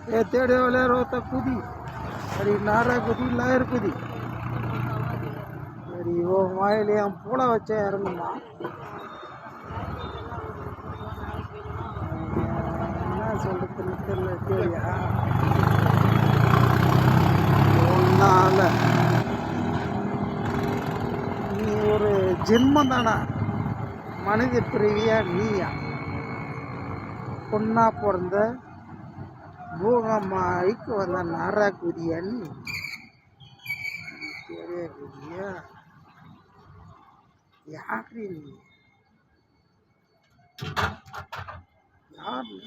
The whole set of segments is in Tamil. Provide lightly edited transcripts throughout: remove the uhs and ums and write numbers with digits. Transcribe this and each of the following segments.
ए तेड़े वाले रोता कूदी अरे नारा कूदी लायर कूदी अरे वो मायले हम पूरा बच्चा इறங்குமா என்ன சொல்றதுன்னு தெரியல கேளியா ஒன்னால நீ ஒரு ஜென்மம் தானா மனித பிறவியா நீயா பொண்ணா பிறந்த பூகம்மாய்க்கு வந்த நாரா குதியா நீ பெரிய குதியா யாரு நீ யாரு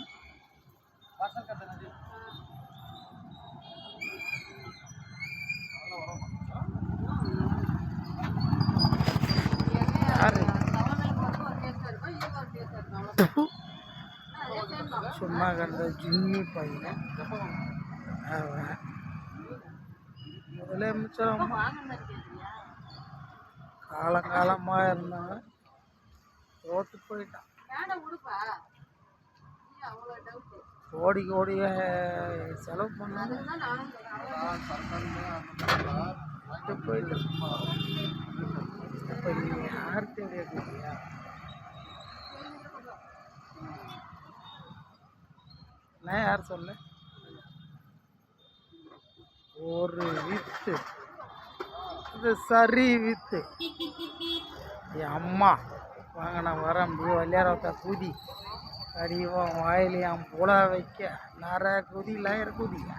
யாரு சும்மா கண்ட ஜிம்மி பையன் அவன் முதலமைச்சர் காலங்காலமாக இருந்தவன் தோத்து போயிட்டான் கோடி கோடிய செலவு பண்ணாங்க போயிட்டு இப்போ நீ யார் தெரியாதுயா நான் யார் சொல்ல ஒரு வித்து இது சரி வித்து என் அம்மா வாங்க நான் வரேன் அப்படி விளையாட கூதி அடிவோம் வாயிலையாம் புலா வைக்க நார குதி லயர் குதியா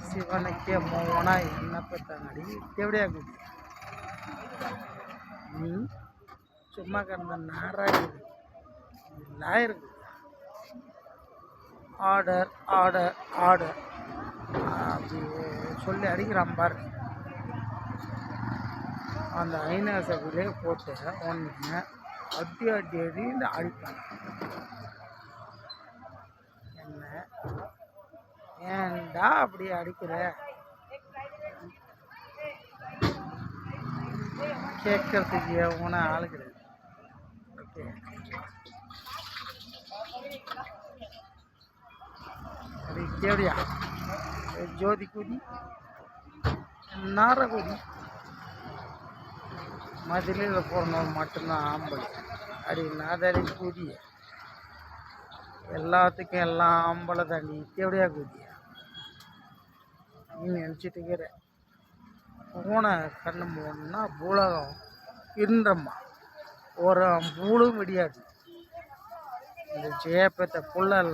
சிவனுக்கே மோனா என்ன பெற்றாங்கடி எப்படியா குதி நீ சும்மா கிடந்த நாரா குதி லாயர் குதி ஆர்டர் ஆர்டர் ஆர்டர் அப்படி சொல்லி அடிக்கிறான் பாரு அந்த ஐநாசகுலே போட்டு ஒன்று அடி அடி அடின்னு அடிப்பாங்க என்ன ஏன்டா அப்படி அடிக்கிற கேட்கறதுக்கு எவன ஆள் கிடையாது ஓகே அது கேடியா ஜோதி குதி நார குதி மதிலில் போகிறவங்க மட்டும்தான் ஆம்பளை அடி நாதாரி குதிய எல்லாத்துக்கும் எல்லாம் ஆம்பளை தாண்டி எப்படியா குதியா நீ நினச்சிட்டு இருக்கிற பூனை கண்ணு போனா பூலகம் இருந்தம்மா ஒரு பூலும் விடியாது இந்த ஜெயப்பேத்த புள்ள